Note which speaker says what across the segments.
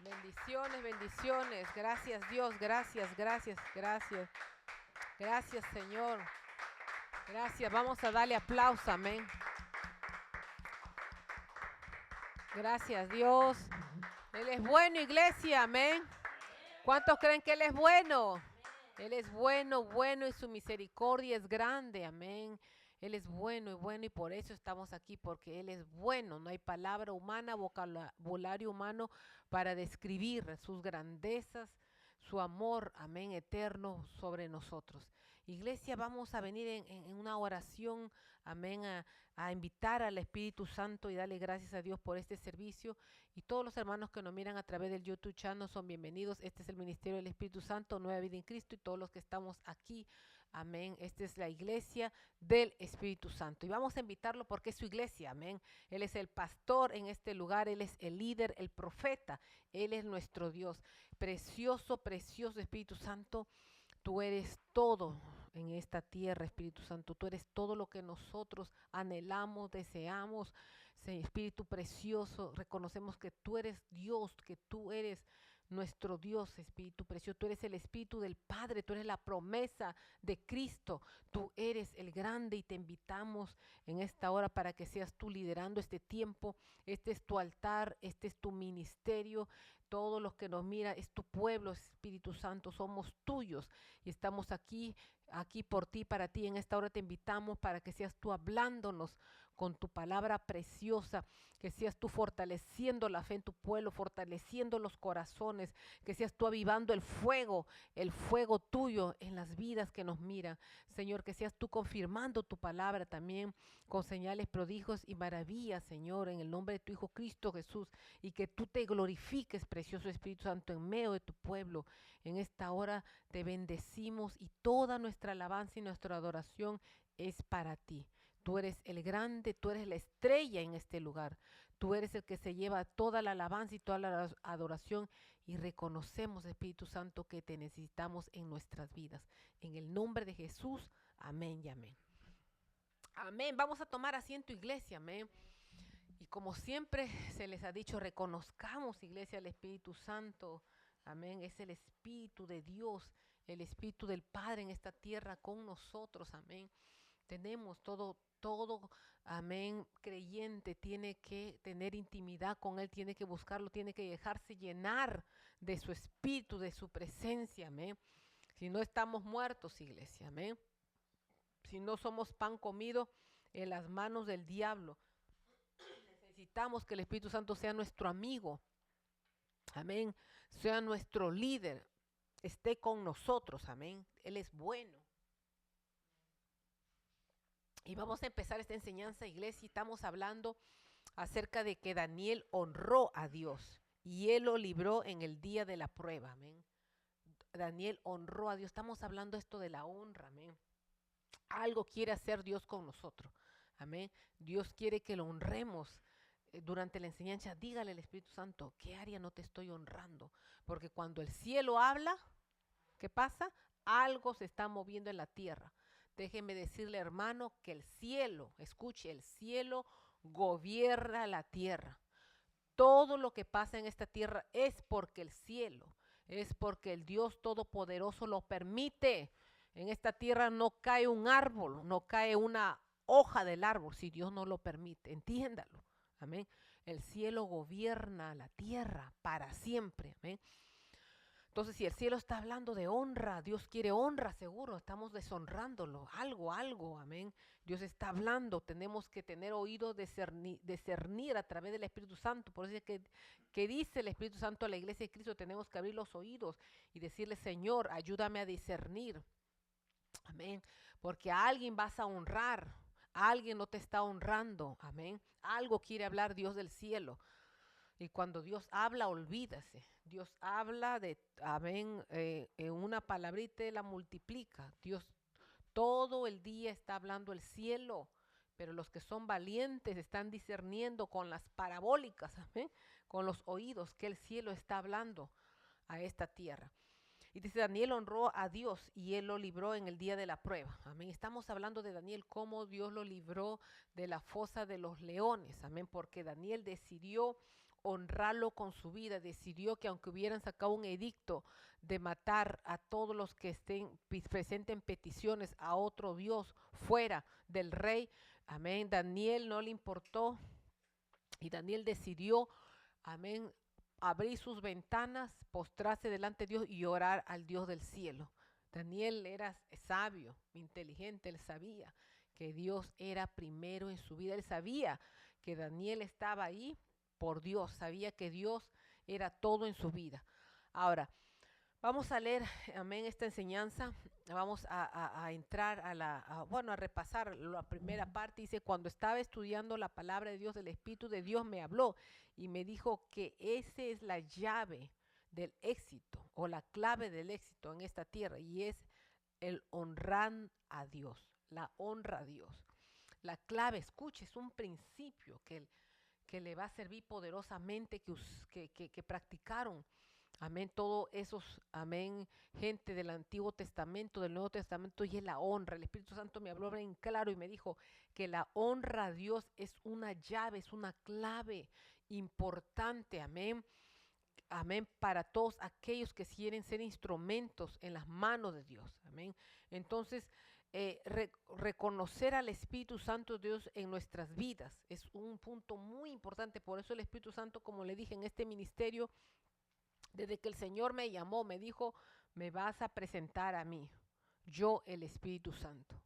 Speaker 1: Bendiciones, bendiciones. Gracias Dios, gracias, gracias, gracias. Gracias Señor. Gracias. Vamos a darle aplauso, amén. Gracias Dios. Él es bueno, iglesia, amén. ¿Cuántos creen que Él es bueno? Él es bueno, bueno y su misericordia es grande, amén. Él es bueno y bueno y por eso estamos aquí, porque Él es bueno. No hay palabra humana, vocabulario humano para describir sus grandezas, su amor, amén, eterno sobre nosotros. Iglesia, vamos a venir en una oración, amén, a invitar al Espíritu Santo y darle gracias a Dios por este servicio. Y todos los hermanos que nos miran a través del YouTube channel son bienvenidos. Este es el Ministerio del Espíritu Santo, Nueva Vida en Cristo, y todos los que estamos aquí, amén. Esta es la iglesia del Espíritu Santo. Y vamos a invitarlo porque es su iglesia, amén. Él es el pastor en este lugar, Él es el líder, el profeta. Él es nuestro Dios. Precioso, precioso Espíritu Santo. Tú eres todo en esta tierra, Espíritu Santo. Tú eres todo lo que nosotros anhelamos, deseamos. Espíritu precioso, reconocemos que tú eres Dios, que tú eres nuestro Dios, Espíritu precioso. Tú eres el Espíritu del Padre, tú eres la promesa de Cristo. Tú eres el grande y te invitamos en esta hora para que seas tú liderando este tiempo. Este es tu altar, este es tu ministerio. Todos los que nos miran es tu pueblo, Espíritu Santo, somos tuyos y estamos aquí por ti, para ti. En esta hora te invitamos para que seas tú hablándonos con tu palabra preciosa, que seas tú fortaleciendo la fe en tu pueblo, fortaleciendo los corazones, que seas tú avivando el fuego tuyo en las vidas que nos miran. Señor, que seas tú confirmando tu palabra también con señales, prodigios y maravillas, Señor, en el nombre de tu Hijo Cristo Jesús, y que tú te glorifiques, precioso Espíritu Santo, en medio de tu pueblo. En esta hora te bendecimos y toda nuestra alabanza y nuestra adoración es para ti. Tú eres el grande, tú eres la estrella en este lugar. Tú eres el que se lleva toda la alabanza y toda la adoración, y reconocemos, Espíritu Santo, que te necesitamos en nuestras vidas. En el nombre de Jesús, amén y amén. Amén. Vamos a tomar asiento, iglesia, amén. Y como siempre se les ha dicho, reconozcamos, iglesia, al Espíritu Santo. Amén. Es el Espíritu de Dios, el Espíritu del Padre en esta tierra con nosotros. Amén. Tenemos todo, amén, creyente tiene que tener intimidad con Él, tiene que buscarlo, tiene que dejarse llenar de su Espíritu, de su presencia. Amén. Si no estamos muertos, iglesia. Amén. Si no somos pan comido en las manos del diablo. Necesitamos que el Espíritu Santo sea nuestro amigo, amén, sea nuestro líder, esté con nosotros, amén. Él es bueno. Y vamos a empezar esta enseñanza, iglesia, y estamos hablando acerca de que Daniel honró a Dios y él lo libró en el día de la prueba, amén. Daniel honró a Dios. Estamos hablando esto de la honra, amén. Algo quiere hacer Dios con nosotros, amén. Dios quiere que lo honremos. Durante la enseñanza, dígale al Espíritu Santo, ¿qué área no te estoy honrando? Porque cuando el cielo habla, ¿qué pasa? Algo se está moviendo en la tierra. Déjeme decirle, hermano, que el cielo, escuche, el cielo gobierna la tierra. Todo lo que pasa en esta tierra es porque el cielo, es porque el Dios Todopoderoso lo permite. En esta tierra no cae un árbol, no cae una hoja del árbol si Dios no lo permite. Entiéndalo. Amén. El cielo gobierna la tierra para siempre. Amén. Entonces, si el cielo está hablando de honra, Dios quiere honra, seguro, estamos deshonrándolo, algo, amén. Dios está hablando, tenemos que tener oído, discernir a través del Espíritu Santo. Por eso es que dice el Espíritu Santo a la iglesia de Cristo, tenemos que abrir los oídos y decirle, Señor, ayúdame a discernir, amén, porque a alguien vas a honrar, a alguien no te está honrando, amén. Algo quiere hablar Dios del cielo. Y cuando Dios habla, olvídase. Dios habla de, amén, en una palabrita la multiplica. Dios todo el día está hablando el cielo, pero los que son valientes están discerniendo con las parabólicas, amén, con los oídos que el cielo está hablando a esta tierra. Y dice, Daniel honró a Dios y él lo libró en el día de la prueba. Amén. Estamos hablando de Daniel, cómo Dios lo libró de la fosa de los leones. Amén. Porque Daniel decidió honrarlo con su vida, decidió que aunque hubieran sacado un edicto de matar a todos los que presenten peticiones a otro Dios fuera del rey, amén, Daniel no le importó y Daniel decidió, amén, abrir sus ventanas, postrarse delante de Dios y orar al Dios del cielo. Daniel era sabio, inteligente, él sabía que Dios era primero en su vida, él sabía que Daniel estaba ahí por Dios, sabía que Dios era todo en su vida. Ahora, vamos a leer, amén, esta enseñanza. Vamos a entrar a repasar la primera parte. Dice, cuando estaba estudiando la palabra de Dios, el Espíritu de Dios me habló y me dijo que esa es la llave del éxito o la clave del éxito en esta tierra y es el honrar a Dios, la honra a Dios. La clave, escuche, es un principio que le va a servir poderosamente, que practicaron, amén, todos esos, amén, gente del Antiguo Testamento, del Nuevo Testamento, y es la honra. El Espíritu Santo me habló bien claro y me dijo que la honra a Dios es una llave, es una clave importante, amén, amén, para todos aquellos que quieren ser instrumentos en las manos de Dios, amén. Entonces, reconocer al Espíritu Santo de Dios en nuestras vidas es un punto muy importante. Por eso el Espíritu Santo, como le dije, en este ministerio, desde que el Señor me llamó, me dijo, me vas a presentar a mí, yo el Espíritu Santo.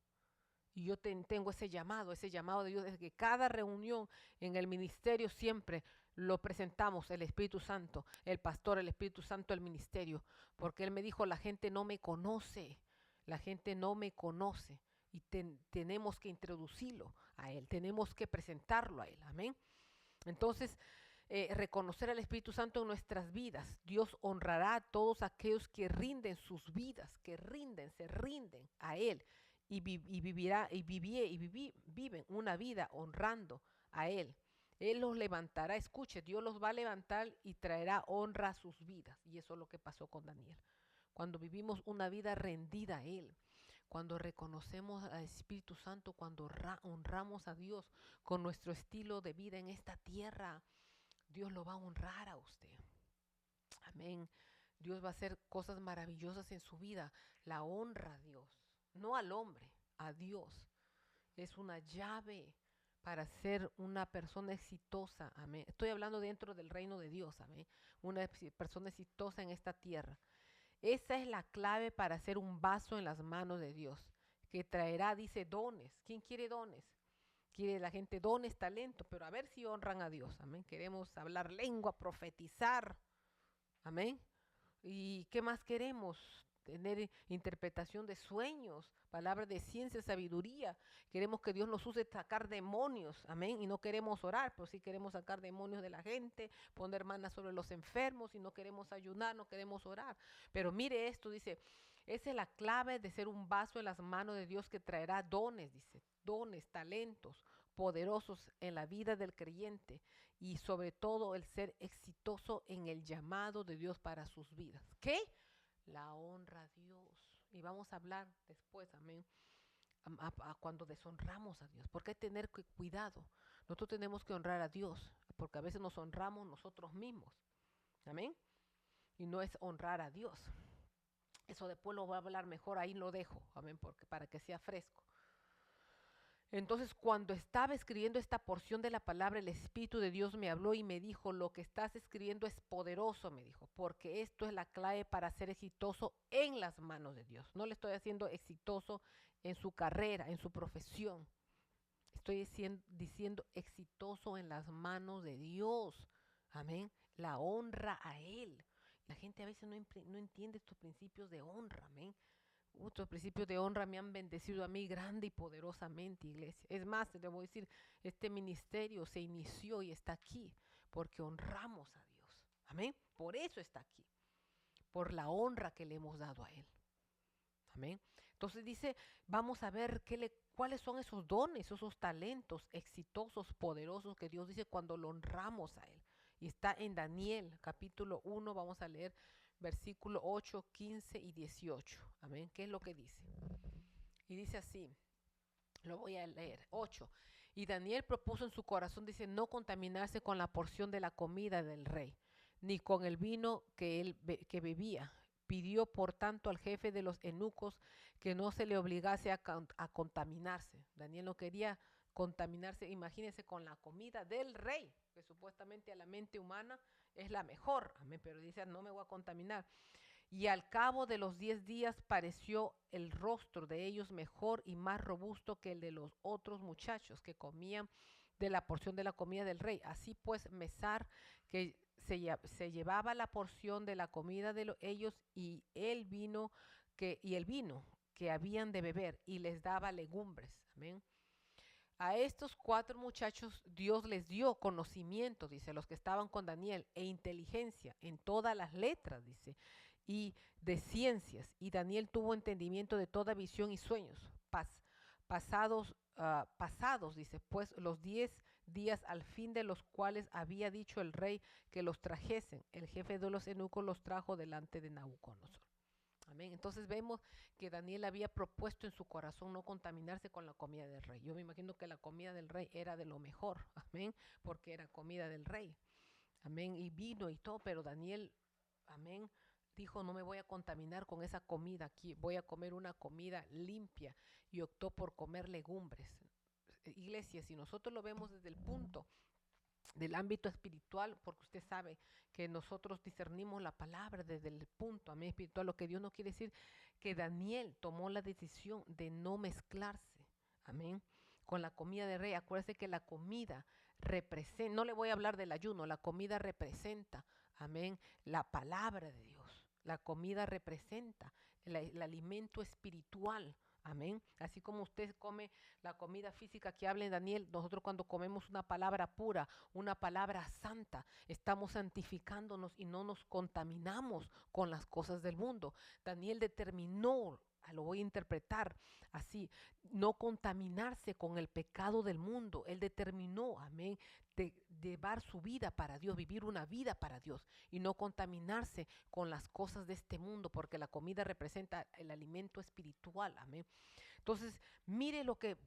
Speaker 1: Y yo tengo ese llamado de Dios, desde que cada reunión en el ministerio siempre lo presentamos, el Espíritu Santo, el pastor, el Espíritu Santo, el ministerio, porque Él me dijo, la gente no me conoce, la gente no me conoce y tenemos que introducirlo a Él, tenemos que presentarlo a Él, amén. Entonces, reconocer al Espíritu Santo en nuestras vidas. Dios honrará a todos aquellos que rinden sus vidas, se rinden a Él y viven una vida honrando a Él. Él los levantará, escuche, Dios los va a levantar y traerá honra a sus vidas. Y eso es lo que pasó con Daniel. Cuando vivimos una vida rendida a Él, cuando reconocemos al Espíritu Santo, cuando honramos a Dios con nuestro estilo de vida en esta tierra, Dios lo va a honrar a usted. Amén. Dios va a hacer cosas maravillosas en su vida. La honra a Dios, no al hombre, a Dios. Es una llave para ser una persona exitosa. Amén. Estoy hablando dentro del reino de Dios. Amén. Una persona exitosa en esta tierra. Esa es la clave para hacer un vaso en las manos de Dios, que traerá, dice, dones. ¿Quién quiere dones? Quiere la gente dones, talento, pero a ver si honran a Dios. Amén. Queremos hablar lengua, profetizar. Amén. ¿Y qué más queremos? Tener interpretación de sueños, palabras de ciencia, sabiduría. Queremos que Dios nos use sacar demonios, amén. Y no queremos orar, pero sí queremos sacar demonios de la gente, poner manos sobre los enfermos, y no queremos ayunar, no queremos orar. Pero mire esto, dice, esa es la clave de ser un vaso en las manos de Dios que traerá dones, dice, dones, talentos poderosos en la vida del creyente y sobre todo el ser exitoso en el llamado de Dios para sus vidas. ¿Qué? La honra a Dios. Y vamos a hablar después, amén, cuando deshonramos a Dios. Porque hay que tener cuidado. Nosotros tenemos que honrar a Dios, porque a veces nos honramos nosotros mismos. Amén. Y no es honrar a Dios. Eso después lo voy a hablar mejor, ahí lo dejo, amén, porque para que sea fresco. Entonces, cuando estaba escribiendo esta porción de la palabra, el Espíritu de Dios me habló y me dijo, lo que estás escribiendo es poderoso, me dijo, porque esto es la clave para ser exitoso en las manos de Dios. No le estoy haciendo exitoso en su carrera, en su profesión. Estoy diciendo exitoso en las manos de Dios. Amén. La honra a Él. La gente a veces no entiende estos principios de honra. Amén. Estos principios de honra me han bendecido a mí grande y poderosamente, iglesia. Es más, te voy a decir, este ministerio se inició y está aquí porque honramos a Dios. Amén. Por eso está aquí. Por la honra que le hemos dado a Él. Amén. Entonces dice, vamos a ver cuáles son esos dones, esos talentos exitosos, poderosos que Dios dice cuando lo honramos a Él. Y está en Daniel, capítulo 1, vamos a leer versículo 8, 15 y 18. Amén. ¿Qué es lo que dice? Y dice así, lo voy a leer. 8. Y Daniel propuso en su corazón, dice, no contaminarse con la porción de la comida del rey, ni con el vino que él que bebía. Pidió, por tanto, al jefe de los eunucos que no se le obligase a contaminarse. Daniel no quería contaminarse, imagínense, con la comida del rey, que supuestamente a la mente humana es la mejor. Amén, pero dice, no me voy a contaminar. Y al cabo de los 10 días pareció el rostro de ellos mejor y más robusto que el de los otros muchachos que comían de la porción de la comida del rey. Así pues, Mesar, que se llevaba la porción de la comida de ellos y el vino que habían de beber, y les daba legumbres. Amén. A estos 4 muchachos Dios les dio conocimiento, dice, los que estaban con Daniel, e inteligencia en todas las letras, dice, y de ciencias. Y Daniel tuvo entendimiento de toda visión y sueños. Pasados, dice, pues los 10 días al fin de los cuales había dicho el rey que los trajesen, el jefe de los eunucos los trajo delante de Nabucodonosor. Amén. Entonces vemos que Daniel había propuesto en su corazón no contaminarse con la comida del rey. Yo me imagino que la comida del rey era de lo mejor, amén, porque era comida del rey, amén, y vino y todo, pero Daniel, amén, dijo, no me voy a contaminar con esa comida aquí, voy a comer una comida limpia, y optó por comer legumbres. Iglesia, si nosotros lo vemos desde el punto del ámbito espiritual, porque usted sabe que nosotros discernimos la palabra desde el punto, amén, espiritual, lo que Dios nos quiere decir, que Daniel tomó la decisión de no mezclarse, amén, con la comida de rey. Acuérdese que la comida representa, no le voy a hablar del ayuno, la comida representa, amén, la palabra de Dios. La comida representa el alimento espiritual. Amén. Así como usted come la comida física que habla en Daniel, nosotros cuando comemos una palabra pura, una palabra santa, estamos santificándonos y no nos contaminamos con las cosas del mundo. Daniel determinó, lo voy a interpretar así, no contaminarse con el pecado del mundo. Él determinó, amén, de llevar su vida para Dios, vivir una vida para Dios y no contaminarse con las cosas de este mundo, porque la comida representa el alimento espiritual, amén. Entonces, mire lo que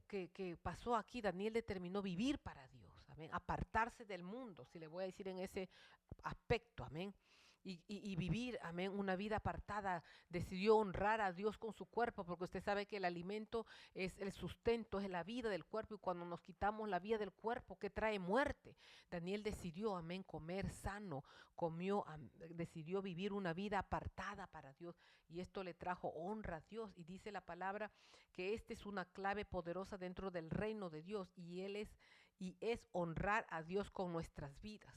Speaker 1: pasó aquí. Daniel determinó vivir para Dios, amén, apartarse del mundo, si le voy a decir en ese aspecto, amén. Y vivir, amén, una vida apartada. Decidió honrar a Dios con su cuerpo, porque usted sabe que el alimento es el sustento, es la vida del cuerpo, y cuando nos quitamos la vida del cuerpo, ¿qué trae? Muerte. Daniel decidió, amén, comer sano, decidió vivir una vida apartada para Dios, y esto le trajo honra a Dios, y dice la palabra que esta es una clave poderosa dentro del reino de Dios, y es honrar a Dios con nuestras vidas.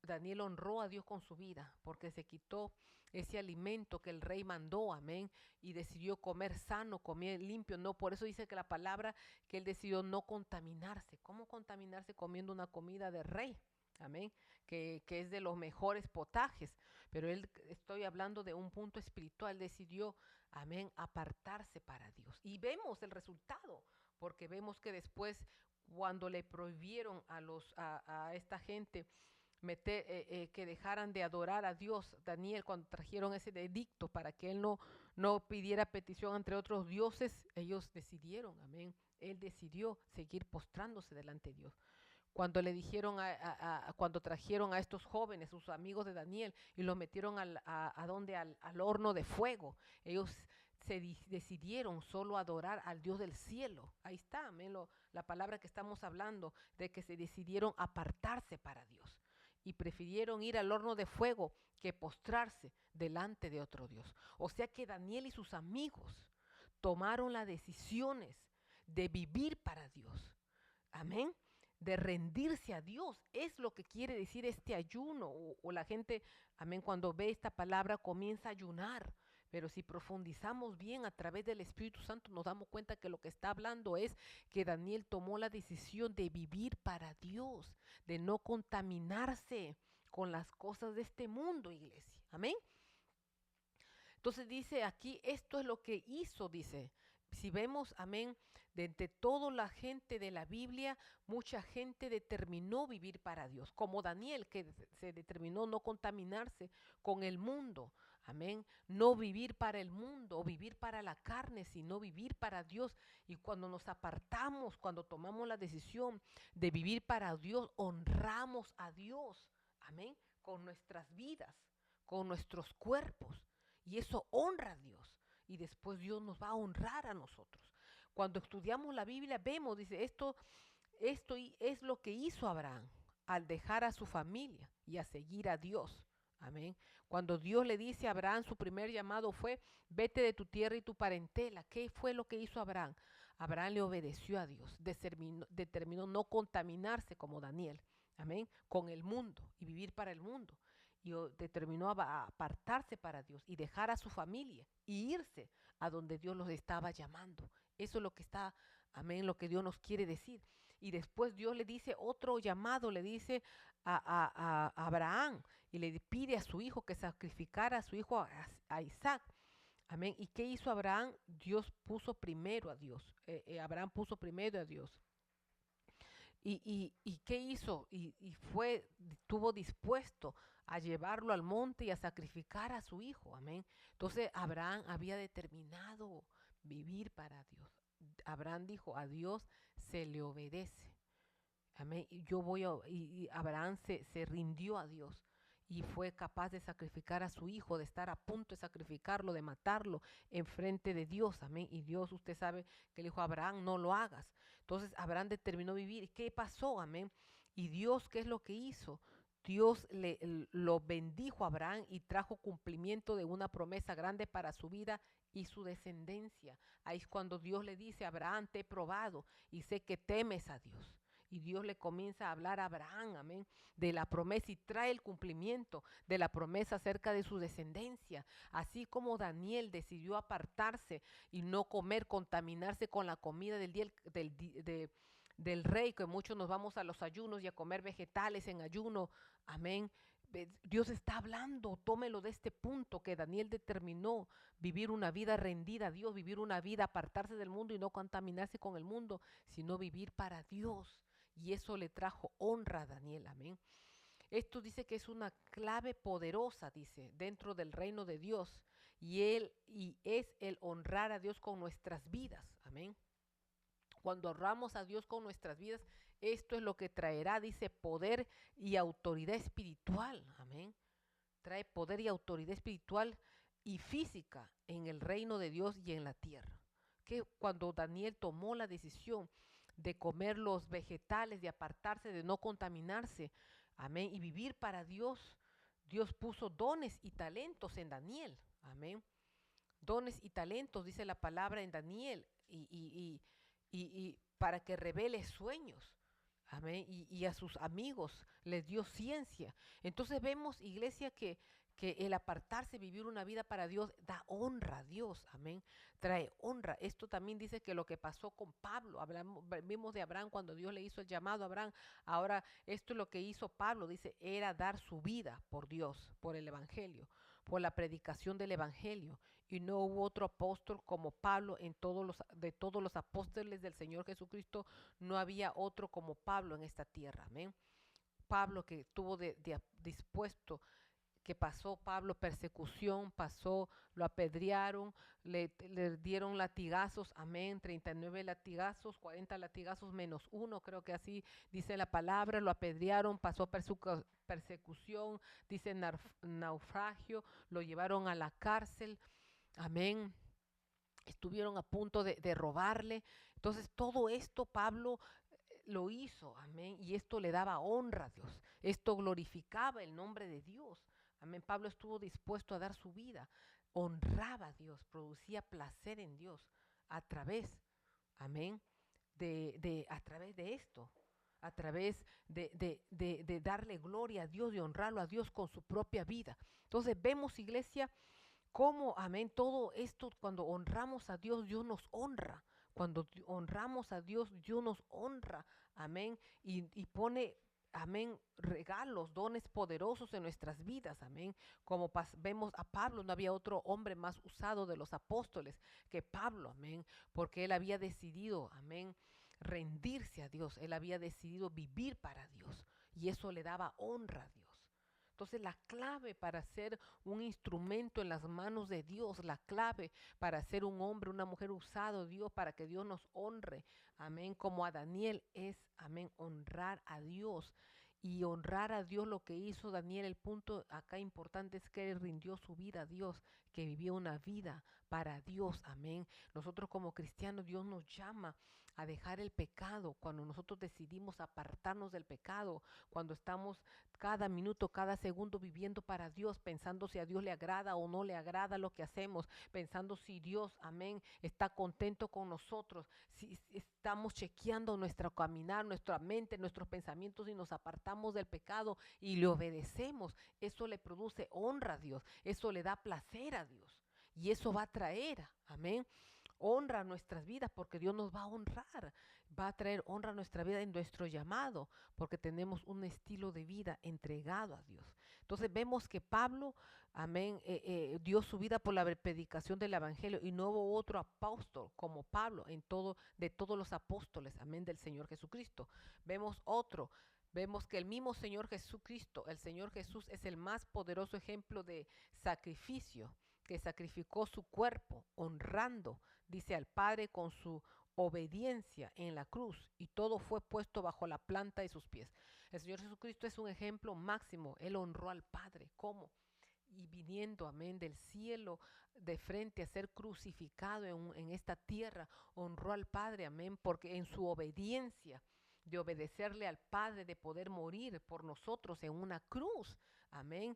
Speaker 1: Daniel honró a Dios con su vida porque se quitó ese alimento que el rey mandó, amén, y decidió comer sano, comer limpio. No, por eso dice que la palabra que él decidió no contaminarse. ¿Cómo contaminarse comiendo una comida de rey? Amén, que es de los mejores potajes, pero estoy hablando de un punto espiritual, decidió, amén, apartarse para Dios. Y vemos el resultado, porque vemos que después, cuando le prohibieron a esta gente que dejaran de adorar a Dios, Daniel, cuando trajeron ese edicto para que él no pidiera petición entre otros dioses, ellos decidieron, amén, él decidió seguir postrándose delante de Dios. Cuando le dijeron, cuando trajeron a estos jóvenes, sus amigos de Daniel, y los metieron al horno de fuego, ellos decidieron solo adorar al Dios del cielo. Ahí está, amén, la palabra que estamos hablando, de que se decidieron apartarse para Dios y prefirieron ir al horno de fuego que postrarse delante de otro Dios. O sea que Daniel y sus amigos tomaron las decisiones de vivir para Dios. Amén, de rendirse a Dios. Es lo que quiere decir este ayuno. O la gente, amén, cuando ve esta palabra comienza a ayunar. Pero si profundizamos bien a través del Espíritu Santo, nos damos cuenta que lo que está hablando es que Daniel tomó la decisión de vivir para Dios, de no contaminarse con las cosas de este mundo, iglesia. Amén. Entonces dice aquí, esto es lo que hizo, dice. Si vemos, amén, de entre toda la gente de la Biblia, mucha gente determinó vivir para Dios, como Daniel, que se determinó no contaminarse con el mundo, Amén. No vivir para el mundo o vivir para la carne, sino vivir para Dios. Y cuando nos apartamos, cuando tomamos la decisión de vivir para Dios, honramos a Dios. Amén. Con nuestras vidas, con nuestros cuerpos. Y eso honra a Dios. Y después Dios nos va a honrar a nosotros. Cuando estudiamos la Biblia vemos, dice, esto es lo que hizo Abraham al dejar a su familia y a seguir a Dios. Amén. Cuando Dios le dice a Abraham, su primer llamado fue, vete de tu tierra y tu parentela. ¿Qué fue lo que hizo Abraham? Abraham le obedeció a Dios, determinó no contaminarse como Daniel, amén, con el mundo y vivir para el mundo. Y determinó apartarse para Dios y dejar a su familia y irse a donde Dios los estaba llamando. Eso es lo que está, amén, lo que Dios nos quiere decir. Y después Dios le dice otro llamado, le dice a Abraham y le pide a su hijo que sacrificara a su hijo a Isaac. Amén. ¿Y qué hizo Abraham? Dios puso primero a Dios. Abraham puso primero a Dios. ¿Y qué hizo? Estuvo dispuesto a llevarlo al monte y a sacrificar a su hijo. Amén. Entonces Abraham había determinado vivir para Dios. Abraham dijo, a Dios se le obedece. Amén. Y Abraham se rindió a Dios y fue capaz de sacrificar a su hijo, de estar a punto de sacrificarlo, de matarlo en frente de Dios. Amén. Y Dios, usted sabe que le dijo a Abraham, no lo hagas. Entonces Abraham determinó vivir. ¿Qué pasó? Amén. Y Dios, ¿qué es lo que hizo? Dios lo bendijo a Abraham y trajo cumplimiento de una promesa grande para su vida y su descendencia. Ahí es cuando Dios le dice a Abraham, te he probado y sé que temes a Dios. Y Dios le comienza a hablar a Abraham, amén, de la promesa y trae el cumplimiento de la promesa acerca de su descendencia. Así como Daniel decidió apartarse y no comer, contaminarse con la comida del rey, que muchos nos vamos a los ayunos y a comer vegetales en ayuno, amén. Dios está hablando, tómelo de este punto que Daniel determinó, vivir una vida rendida a Dios, vivir una vida, apartarse del mundo y no contaminarse con el mundo, sino vivir para Dios. Y eso le trajo honra a Daniel, amén. Esto dice que es una clave poderosa, dice, dentro del reino de Dios. Y es el honrar a Dios con nuestras vidas, amén. Cuando honramos a Dios con nuestras vidas, esto es lo que traerá, dice, poder y autoridad espiritual, amén. Trae poder y autoridad espiritual y física en el reino de Dios y en la tierra. Que cuando Daniel tomó la decisión de comer los vegetales, de apartarse, de no contaminarse, amén, y vivir para Dios, Dios puso dones y talentos en Daniel, amén. Dones y talentos, dice la palabra en Daniel, y para que revele sueños. Amén. Y a sus amigos les dio ciencia. Entonces vemos, iglesia, que el apartarse, vivir una vida para Dios, da honra a Dios. Amén. Trae honra. Esto también dice que lo que pasó con Pablo, vimos de Abraham cuando Dios le hizo el llamado a Abraham. Ahora, esto es lo que hizo Pablo, dice, era dar su vida por Dios, por el evangelio, por la predicación del evangelio. Y no hubo otro apóstol como Pablo de todos los apóstoles del Señor Jesucristo. No había otro como Pablo en esta tierra, amén. Pablo que tuvo dispuesto, que pasó Pablo persecución, lo apedrearon, le dieron latigazos, amén, 39 latigazos, 40 latigazos menos uno, creo que así dice la palabra, lo apedrearon, pasó persecución, dice naufragio, lo llevaron a la cárcel, amén. Estuvieron a punto de robarle. Entonces todo esto Pablo lo hizo, amén, y esto le daba honra a Dios, esto glorificaba el nombre de Dios, amén. Pablo estuvo dispuesto a dar su vida, honraba a Dios, producía placer en Dios a través, amén, a través de esto, a través de darle gloria a Dios, de honrarlo a Dios con su propia vida. Entonces vemos, iglesia, cómo, amén, todo esto, cuando honramos a Dios, Dios nos honra. Cuando honramos a Dios, Dios nos honra, amén, y pone, amén, regalos, dones poderosos en nuestras vidas, amén. Como vemos a Pablo, no había otro hombre más usado de los apóstoles que Pablo, amén, porque él había decidido, amén, rendirse a Dios, él había decidido vivir para Dios, y eso le daba honra a Dios. Entonces la clave para ser un instrumento en las manos de Dios, la clave para ser un hombre, una mujer usado Dios, para que Dios nos honre, amén, como a Daniel es, amén, honrar a Dios. Y honrar a Dios, lo que hizo Daniel, el punto acá importante es que él rindió su vida a Dios, que vivió una vida para Dios, amén. Nosotros como cristianos, Dios nos llama a dejar el pecado. Cuando nosotros decidimos apartarnos del pecado, cuando estamos cada minuto, cada segundo viviendo para Dios, pensando si a Dios le agrada o no le agrada lo que hacemos, pensando si Dios, amén, está contento con nosotros, si estamos chequeando nuestro caminar, nuestra mente, nuestros pensamientos y nos apartamos del pecado y le obedecemos, eso le produce honra a Dios, eso le da placer a Dios y eso va a traer, amén, honra a nuestras vidas, porque Dios nos va a honrar, va a traer honra a nuestra vida en nuestro llamado, porque tenemos un estilo de vida entregado a Dios. Entonces vemos que Pablo, amén, dio su vida por la predicación del evangelio y no hubo otro apóstol como Pablo en todo, de todos los apóstoles, amén, del Señor Jesucristo. Vemos que el mismo Señor Jesucristo, el Señor Jesús, es el más poderoso ejemplo de sacrificio, que sacrificó su cuerpo honrando, dice, al Padre con su obediencia en la cruz, y todo fue puesto bajo la planta de sus pies. El Señor Jesucristo es un ejemplo máximo. Él honró al Padre. ¿Cómo? Y viniendo, amén, del cielo de frente a ser crucificado en esta tierra, honró al Padre, amén, porque en su obediencia, de obedecerle al Padre, de poder morir por nosotros en una cruz, amén,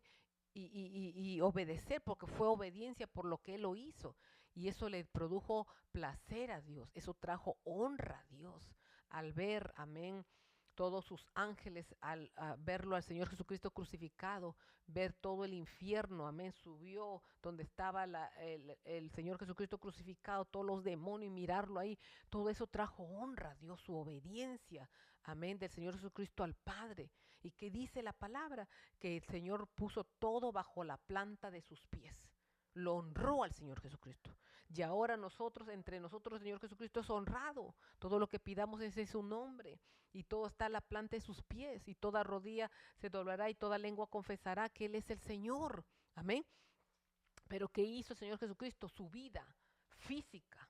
Speaker 1: y obedecer, porque fue obediencia por lo que Él lo hizo. Y eso le produjo placer a Dios, eso trajo honra a Dios al ver, amén, todos sus ángeles al verlo al Señor Jesucristo crucificado, ver todo el infierno, amén, subió donde estaba el Señor Jesucristo crucificado, todos los demonios, y mirarlo ahí, todo eso trajo honra a Dios, su obediencia, amén, del Señor Jesucristo al Padre. ¿Y qué dice la palabra? Que el Señor puso todo bajo la planta de sus pies. Lo honró al Señor Jesucristo. Y ahora nosotros, entre nosotros, el Señor Jesucristo es honrado. Todo lo que pidamos es en su nombre. Y todo está a la planta de sus pies. Y toda rodilla se doblará y toda lengua confesará que Él es el Señor. Amén. Pero ¿qué hizo el Señor Jesucristo? Su vida física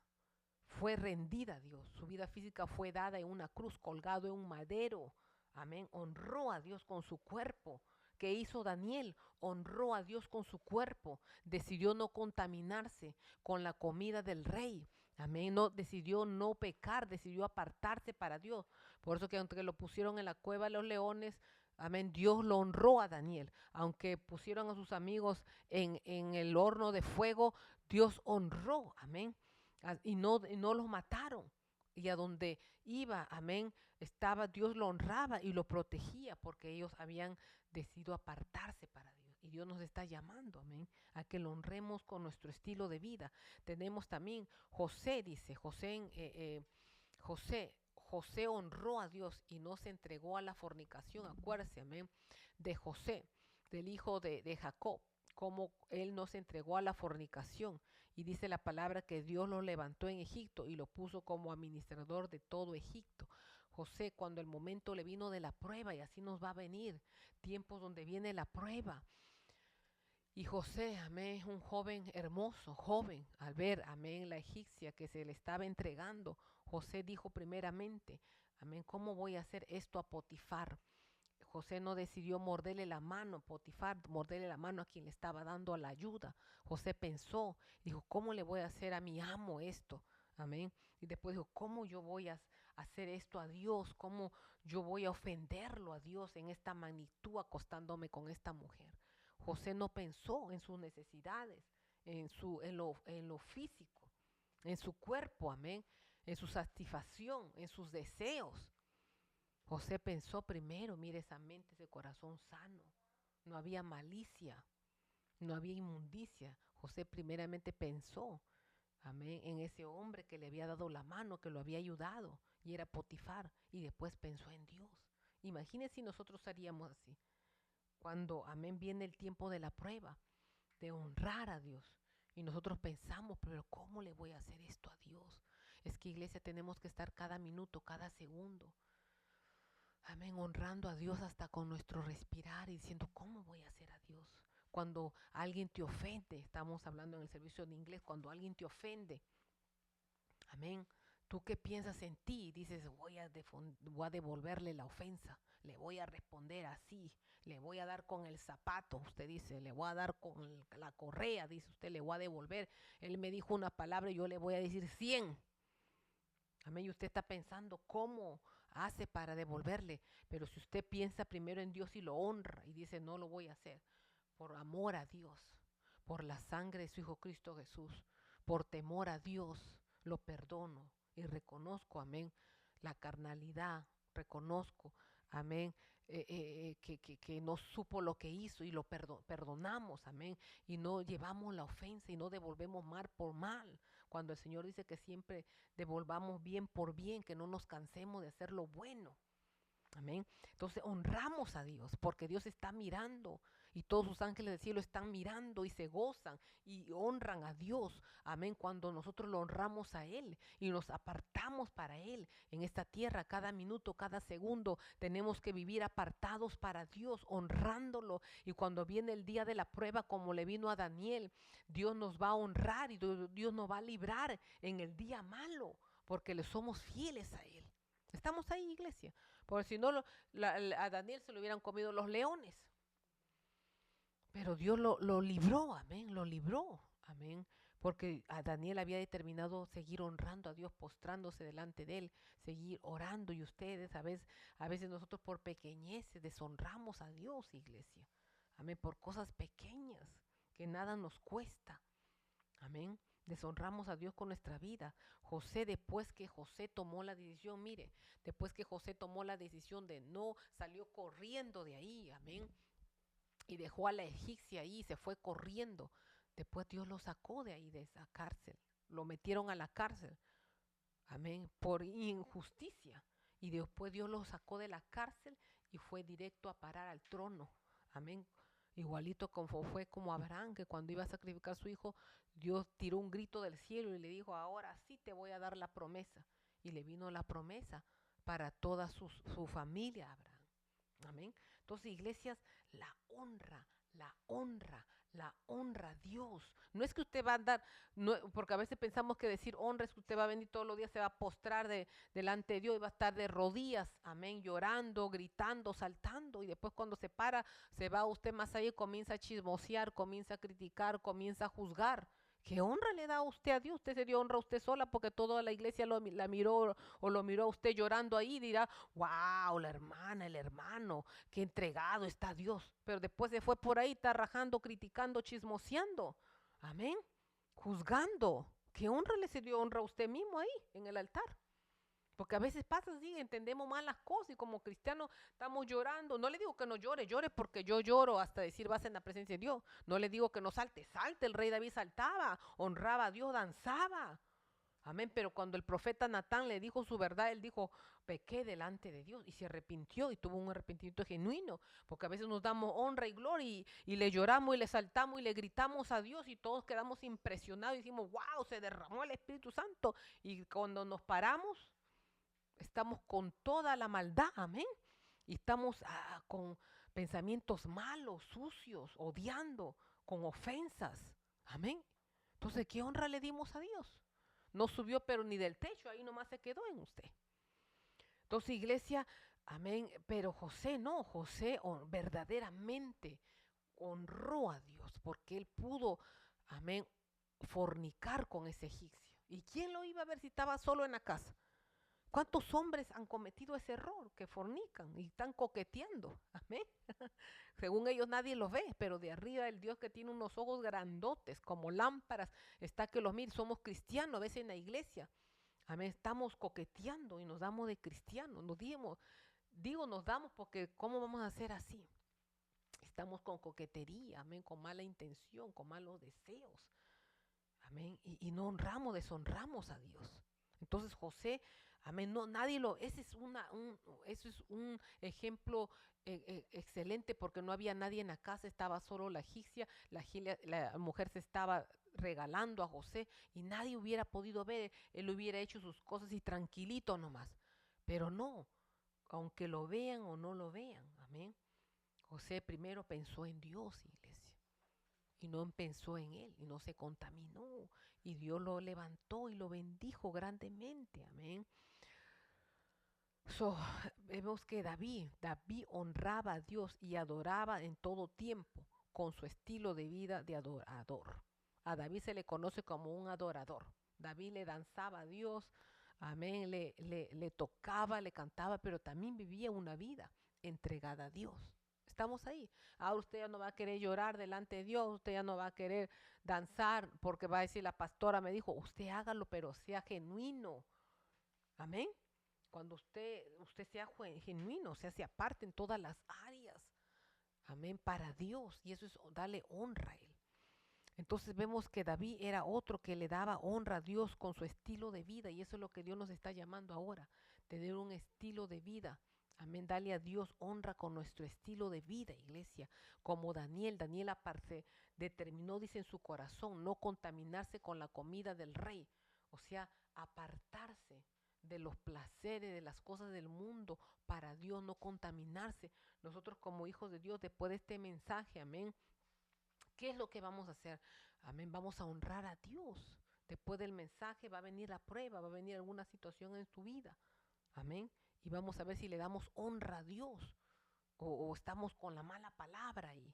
Speaker 1: fue rendida a Dios. Su vida física fue dada en una cruz, colgado en un madero. Amén. Honró a Dios con su cuerpo. ¿Qué hizo Daniel? Honró a Dios con su cuerpo. Decidió no contaminarse con la comida del rey. Amén. No, decidió no pecar, decidió apartarse para Dios. Por eso que aunque lo pusieron en la cueva de los leones, amén, Dios lo honró a Daniel. Aunque pusieron a sus amigos en el horno de fuego, Dios honró. Amén. Y no los mataron. Y a donde iba, amén, estaba, Dios lo honraba y lo protegía porque ellos habían decidido apartarse para Dios. Y Dios nos está llamando, amén, a que lo honremos con nuestro estilo de vida. Tenemos también José, dice, José honró a Dios y no se entregó a la fornicación. Acuérdese, amén, de José, del hijo de Jacob, cómo él no se entregó a la fornicación. Y dice la palabra que Dios lo levantó en Egipto y lo puso como administrador de todo Egipto. José, cuando el momento le vino de la prueba, y así nos va a venir, tiempos donde viene la prueba. Y José, amén, un joven hermoso, joven, al ver, amén, la egipcia que se le estaba entregando, José dijo primeramente, amén, ¿cómo voy a hacer esto a Potifar? José no decidió morderle la mano, Potifar, morderle la mano a quien le estaba dando la ayuda. José pensó, dijo, ¿cómo le voy a hacer a mi amo esto? Amén. Y después dijo, ¿cómo yo voy a hacer esto a Dios? ¿Cómo yo voy a ofenderlo a Dios en esta magnitud acostándome con esta mujer? José no pensó en sus necesidades, en lo físico, en su cuerpo, amén, en su satisfacción, en sus deseos. José pensó primero, mire esa mente, ese corazón sano. No había malicia, no había inmundicia. José primeramente pensó, amén, en ese hombre que le había dado la mano, que lo había ayudado, y era Potifar, y después pensó en Dios. Imagínense si nosotros haríamos así. Cuando, amén, viene el tiempo de la prueba, de honrar a Dios. Y nosotros pensamos, pero ¿cómo le voy a hacer esto a Dios? Es que, iglesia, tenemos que estar cada minuto, cada segundo, Amén, honrando a Dios hasta con nuestro respirar y diciendo, ¿cómo voy a hacer a Dios? Cuando alguien te ofende, estamos hablando en el servicio de inglés, cuando alguien te ofende, amén, ¿tú qué piensas en ti? Dices, voy a devolverle la ofensa, le voy a responder así, le voy a dar con el zapato, usted dice, le voy a dar con la correa, dice usted, le voy a devolver. Él me dijo una palabra y yo le voy a decir 100. Amén. Y usted está pensando cómo hace para devolverle. Pero si usted piensa primero en Dios y lo honra y dice, no lo voy a hacer, por amor a Dios, por la sangre de su Hijo Cristo Jesús, por temor a Dios, lo perdono y reconozco, amén, la carnalidad, reconozco, amén, que no supo lo que hizo y lo perdonamos, amén, y no llevamos la ofensa y no devolvemos mal por mal, cuando el Señor dice que siempre devolvamos bien por bien, que no nos cansemos de hacer lo bueno. Amén. Entonces honramos a Dios porque Dios está mirando y todos sus ángeles del cielo están mirando y se gozan y honran a Dios. Amén. Cuando nosotros lo honramos a Él y nos apartamos para Él en esta tierra, cada minuto, cada segundo, tenemos que vivir apartados para Dios, honrándolo. Y cuando viene el día de la prueba, como le vino a Daniel, Dios nos va a honrar y Dios nos va a librar en el día malo porque le somos fieles a Él. Estamos ahí, iglesia. Porque si no, a Daniel se lo hubieran comido los leones. Pero Dios lo libró, amén, lo libró, amén. Porque a Daniel había determinado seguir honrando a Dios, postrándose delante de Él, seguir orando. Y ustedes, a veces nosotros por pequeñeces deshonramos a Dios, iglesia. Amén, por cosas pequeñas que nada nos cuesta. Amén. Deshonramos a Dios con nuestra vida. José, después que José tomó la decisión, mire, después que José tomó la decisión de no, salió corriendo de ahí, amén, y dejó a la egipcia ahí, se fue corriendo. Después Dios lo sacó de ahí, de esa cárcel. Lo metieron a la cárcel, amén, por injusticia. Y después Dios lo sacó de la cárcel y fue directo a parar al trono, amén. Igualito como fue como Abraham, que cuando iba a sacrificar a su hijo, Dios tiró un grito del cielo y le dijo, ahora sí te voy a dar la promesa. Y le vino la promesa para toda su familia, Abraham. Amén. Entonces, iglesias, la honra, la honra a Dios. No es que usted va a andar, no, porque a veces pensamos que decir honra es que usted va a venir todos los días, se va a postrar delante de Dios y va a estar de rodillas, amén, llorando, gritando, saltando. Y después cuando se para, se va usted más allá y comienza a chismosear, comienza a criticar, comienza a juzgar. ¿Qué honra le da a usted a Dios? Usted se dio honra a usted sola porque toda la iglesia la miró o lo miró a usted llorando ahí y dirá, wow, la hermana, el hermano, qué entregado está Dios. Pero después se fue por ahí, está rajando, criticando, chismoseando. Amén. Juzgando. ¿Qué honra le dio honra a usted mismo ahí en el altar? Porque a veces pasa así, entendemos mal las cosas y como cristianos estamos llorando. No le digo que no llore, llore porque yo lloro hasta decir vas en la presencia de Dios. No le digo que no salte, salte. El rey David saltaba, honraba a Dios, danzaba. Amén, pero cuando el profeta Natán le dijo su verdad, él dijo, pequé delante de Dios y se arrepintió y tuvo un arrepentimiento genuino, porque a veces nos damos honra y gloria y le lloramos y le saltamos y le gritamos a Dios y todos quedamos impresionados y decimos, wow, se derramó el Espíritu Santo y cuando nos paramos, estamos con toda la maldad, amén, y estamos con pensamientos malos, sucios, odiando, con ofensas, amén. Entonces, ¿qué honra le dimos a Dios? No subió, pero ni del techo, ahí nomás se quedó en usted. Entonces, iglesia, amén, pero José no, José verdaderamente honró a Dios porque él pudo, amén, fornicar con ese egipcio. ¿Y quién lo iba a ver si estaba solo en la casa? ¿Cuántos hombres han cometido ese error que fornican y están coqueteando? Amén. Según ellos nadie los ve, pero de arriba el Dios que tiene unos ojos grandotes como lámparas está que los mira. Somos cristianos a veces en la iglesia. Amén. Estamos coqueteando y nos damos de cristianos. Nos damos porque ¿cómo vamos a hacer así? Estamos con coquetería, amén, con mala intención, con malos deseos. Amén. Y no honramos, deshonramos a Dios. Entonces José, amén, no, ese es un ejemplo excelente porque no había nadie en la casa, estaba solo la egipcia, la mujer se estaba regalando a José y nadie hubiera podido ver, él hubiera hecho sus cosas y tranquilito nomás. Pero no, aunque lo vean o no lo vean. Amén. José primero pensó en Dios, iglesia, y no pensó en él, y no se contaminó, y Dios lo levantó y lo bendijo grandemente. Amén. So, vemos que David honraba a Dios y adoraba en todo tiempo con su estilo de vida de adorador. A David se le conoce como un adorador. David le danzaba a Dios, amén, le tocaba, le cantaba, pero también vivía una vida entregada a Dios. Estamos ahí. Ahora usted ya no va a querer llorar delante de Dios, usted ya no va a querer danzar porque va a decir la pastora me dijo, usted hágalo, pero sea genuino. Amén. Cuando usted sea genuino, o sea, se aparte en todas las áreas. Amén, para Dios. Y eso es darle honra a Él. Entonces vemos que David era otro que le daba honra a Dios con su estilo de vida. Y eso es lo que Dios nos está llamando ahora. Tener un estilo de vida. Amén, dale a Dios honra con nuestro estilo de vida, iglesia. Como Daniel aparte determinó, dice en su corazón, no contaminarse con la comida del rey. O sea, apartarse de los placeres, de las cosas del mundo, para Dios no contaminarse. Nosotros como hijos de Dios, después de este mensaje, amén, ¿qué es lo que vamos a hacer? Amén, vamos a honrar a Dios. Después del mensaje va a venir la prueba, va a venir alguna situación en tu vida. Amén. Y vamos a ver si le damos honra a Dios o estamos con la mala palabra ahí.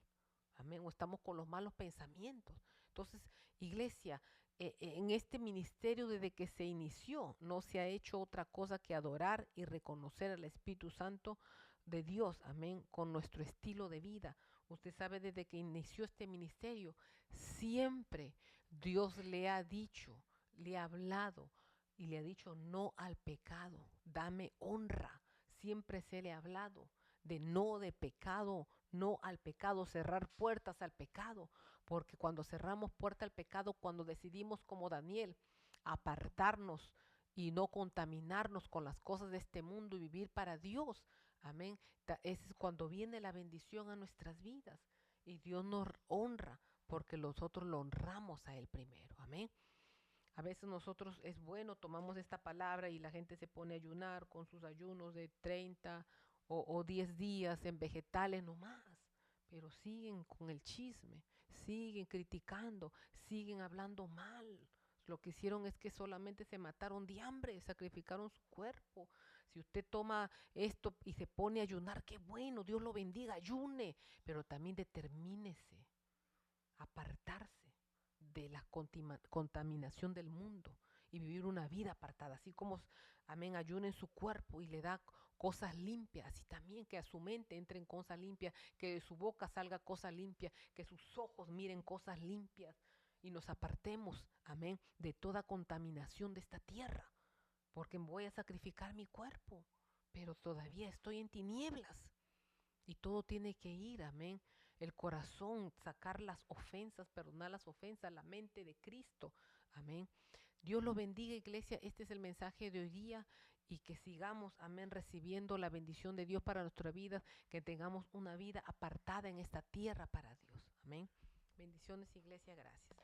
Speaker 1: Amén. O estamos con los malos pensamientos. Entonces, iglesia, en este ministerio desde que se inició no se ha hecho otra cosa que adorar y reconocer al Espíritu Santo de Dios. Amén. Con nuestro estilo de vida. Usted sabe desde que inició este ministerio, siempre Dios le ha dicho, le ha hablado y le ha dicho no al pecado. Dame honra. Siempre se le ha hablado de pecado, no al pecado, cerrar puertas al pecado, porque cuando cerramos puerta al pecado, cuando decidimos como Daniel apartarnos y no contaminarnos con las cosas de este mundo y vivir para Dios, amén, ese es cuando viene la bendición a nuestras vidas y Dios nos honra porque nosotros lo honramos a Él primero, amén. A veces nosotros es bueno, tomamos esta palabra y la gente se pone a ayunar con sus ayunos de 30 o 10 días en vegetales nomás, pero siguen con el chisme, siguen criticando, siguen hablando mal. Lo que hicieron es que solamente se mataron de hambre, sacrificaron su cuerpo. Si usted toma esto y se pone a ayunar, qué bueno, Dios lo bendiga, ayune, pero también determínese, apartarse de la contaminación del mundo y vivir una vida apartada, así como, amén, ayuna en su cuerpo y le da cosas limpias, así también que a su mente entren cosas limpias, que de su boca salga cosas limpias, que sus ojos miren cosas limpias y nos apartemos, amén, de toda contaminación de esta tierra, porque voy a sacrificar mi cuerpo, pero todavía estoy en tinieblas. Y todo tiene que ir, amén. El corazón, sacar las ofensas, perdonar las ofensas, la mente de Cristo, amén. Dios lo bendiga, iglesia. Este es el mensaje de hoy día y que sigamos, amén, recibiendo la bendición de Dios para nuestra vida, que tengamos una vida apartada en esta tierra para Dios, amén. Bendiciones, iglesia, gracias.